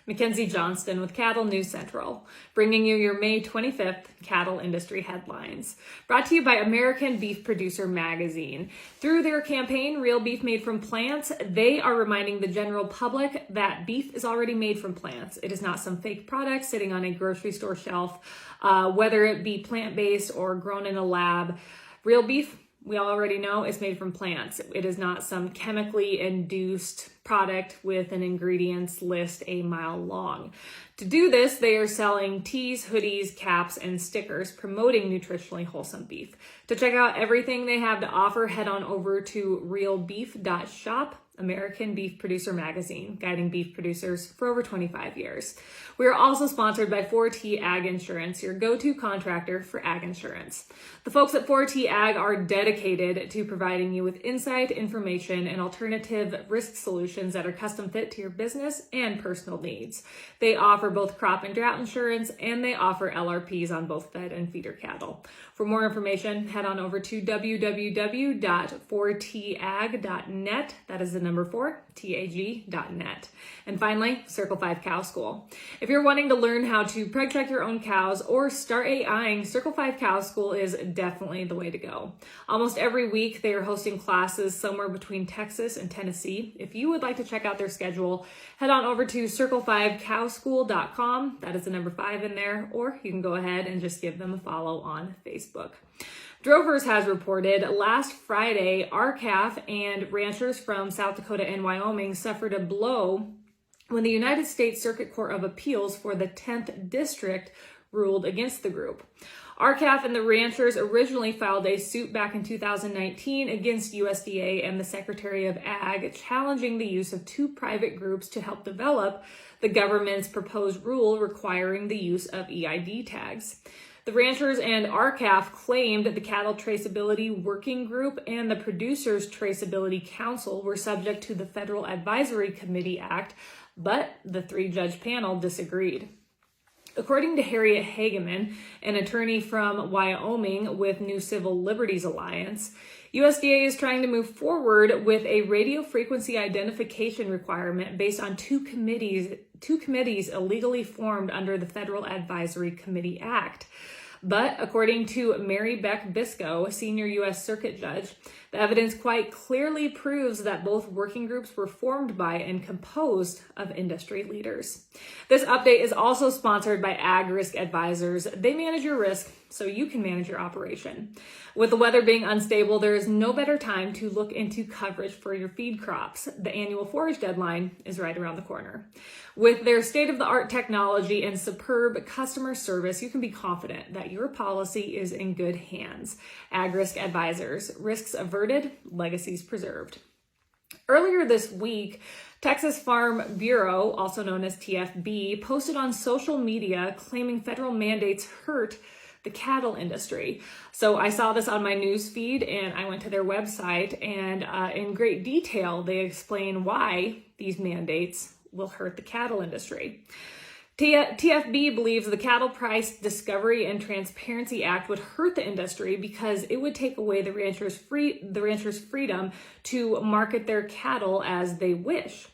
Mackenzie Johnston with Cattle News Central, bringing you your May 25th cattle industry headlines. Brought to you by American Beef Producer Magazine. Through their campaign, Real Beef Made from Plants, they are reminding the general public that beef is already made from plants. It is not some fake product sitting on a grocery store shelf, whether it be plant-based or grown in a lab. Real beef, we already know, is made from plants. It is not some chemically induced product with an ingredients list a mile long. To do this, they are selling tees, hoodies, caps, and stickers promoting nutritionally wholesome beef. To check out everything they have to offer, head on over to realbeef.shop. American Beef Producer Magazine, guiding beef producers for over 25 years. We are also sponsored by 4T Ag Insurance, your go-to contractor for ag insurance. The folks at 4T Ag are dedicated to providing you with insight, information, and alternative risk solutions that are custom fit to your business and personal needs. They offer both crop and drought insurance, and they offer LRPs on both fed and feeder cattle. For more information, head on over to www.4tag.net. That is the number 4, TAG.net. And finally, Circle 5 Cow School. If you're wanting to learn how to preg check your own cows or start AIing, Circle 5 Cow School is definitely the way to go. Almost every week, they are hosting classes somewhere between Texas and Tennessee. If you would like to check out their schedule, head on over to circle5cowschool.com. That is the number 5 in there, or you can go ahead and just give them a follow on Facebook. Drovers has reported last Friday, RCALF and ranchers from South Dakota and Wyoming suffered a blow when the United States Circuit Court of Appeals for the 10th District ruled against the group. RCALF and the ranchers originally filed a suit back in 2019 against USDA and the Secretary of Ag, challenging the use of 2 private groups to help develop the government's proposed rule requiring the use of EID tags. The ranchers and RCALF claimed the Cattle Traceability Working Group and the Producers Traceability Council were subject to the Federal Advisory Committee Act, but the 3-judge panel disagreed. According to Harriet Hageman, an attorney from Wyoming with New Civil Liberties Alliance, USDA is trying to move forward with a radio frequency identification requirement based on two committees illegally formed under the Federal Advisory Committee Act. But according to Mary Beck Biscoe, a senior U.S. Circuit judge, the evidence quite clearly proves that both working groups were formed by and composed of industry leaders. This update is also sponsored by Ag Risk Advisors. They manage your risk so you can manage your operation. With the weather being unstable, there is no better time to look into coverage for your feed crops. The annual forage deadline is right around the corner. With their state-of-the-art technology and superb customer service, you can be confident that your policy is in good hands. Ag Risk Advisors, risks averted, legacies preserved. Earlier this week, Texas Farm Bureau, also known as TFB, posted on social media claiming federal mandates hurt the cattle industry. So I saw this on my news feed and I went to their website, and in great detail, they explain why these mandates will hurt the cattle industry. TFB believes the Cattle Price Discovery and Transparency Act would hurt the industry because it would take away the ranchers' freedom to market their cattle as they wish.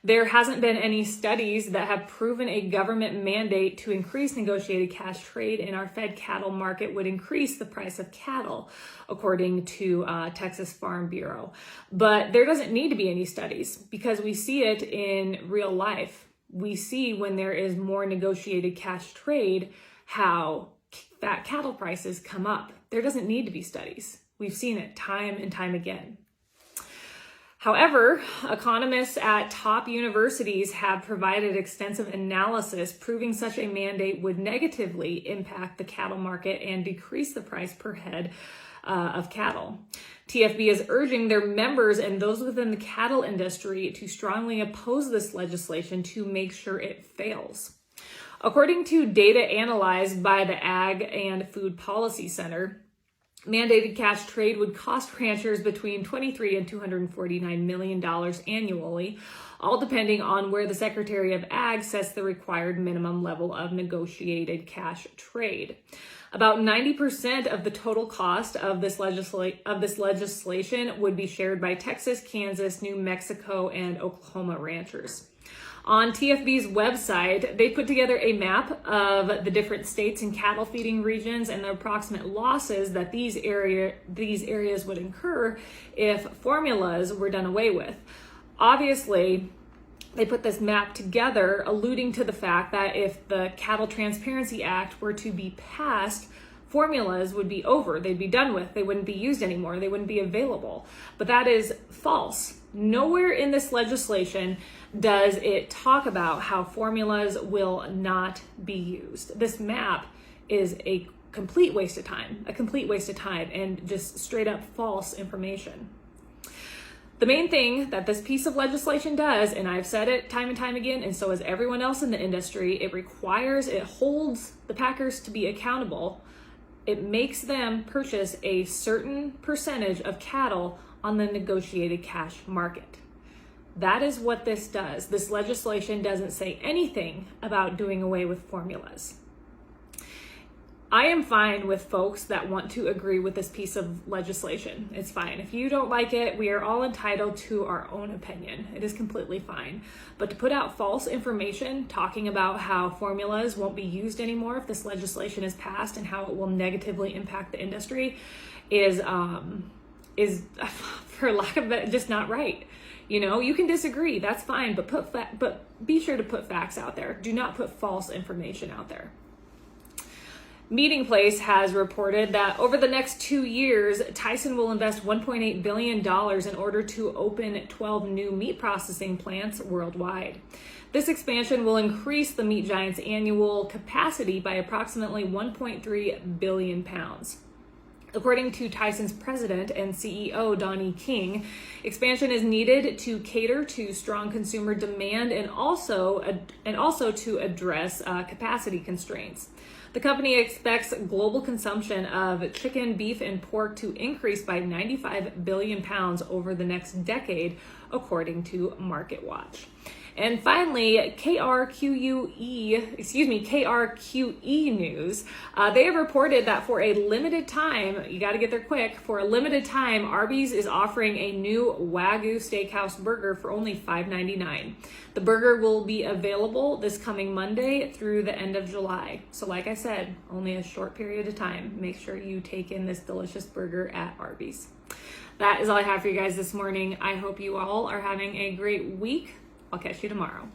There hasn't been any studies that have proven a government mandate to increase negotiated cash trade in our fed cattle market would increase the price of cattle, according to Texas Farm Bureau. But there doesn't need to be any studies because we see it in real life. We see when there is more negotiated cash trade, how fat cattle prices come up. There doesn't need to be studies. We've seen it time and time again. However, economists at top universities have provided extensive analysis proving such a mandate would negatively impact the cattle market and decrease the price per head of cattle. TFB is urging their members and those within the cattle industry to strongly oppose this legislation to make sure it fails. According to data analyzed by the Ag and Food Policy Center, mandated cash trade would cost ranchers between $23 and $249 million annually, all depending on where the Secretary of Ag sets the required minimum level of negotiated cash trade. About 90% of the total cost of this legislation would be shared by Texas, Kansas, New Mexico, and Oklahoma ranchers. On TFB's website, they put together a map of the different states and cattle feeding regions and the approximate losses that these areas would incur if formulas were done away with. Obviously, they put this map together alluding to the fact that if the Cattle Transparency Act were to be passed, formulas would be over. They'd be done with. They wouldn't be used anymore. They wouldn't be available. But that is false. Nowhere in this legislation does it talk about how formulas will not be used. This map is a complete waste of time, and just straight up false information. The main thing that this piece of legislation does, and I've said it time and time again, and so has everyone else in the industry, it holds the packers to be accountable. It makes them purchase a certain percentage of cattle on the negotiated cash market. That is what this does. This legislation doesn't say anything about doing away with formulas. I am fine with folks that want to agree with this piece of legislation. It's fine. If you don't like it, we are all entitled to our own opinion. It is completely fine. But to put out false information talking about how formulas won't be used anymore if this legislation is passed and how it will negatively impact the industry is for lack of it, just not right. You know, you can disagree, that's fine, but be sure to put facts out there. Do not put false information out there. Meeting Place has reported that over the next 2 years, Tyson will invest $1.8 billion in order to open 12 new meat processing plants worldwide. This expansion will increase the meat giant's annual capacity by approximately 1.3 billion pounds. According to Tyson's president and CEO, Donnie King, expansion is needed to cater to strong consumer demand and also to address capacity constraints. The company expects global consumption of chicken, beef, and pork to increase by 95 billion pounds over the next decade, according to MarketWatch. And finally, KRQE News, they have reported that for a limited time, you got to get there quick, for a limited time, Arby's is offering a new Wagyu steakhouse burger for only $5.99. The burger will be available this coming Monday through the end of July. So like I said, only a short period of time. Make sure you take in this delicious burger at Arby's. That is all I have for you guys this morning. I hope you all are having a great week. I'll catch you tomorrow.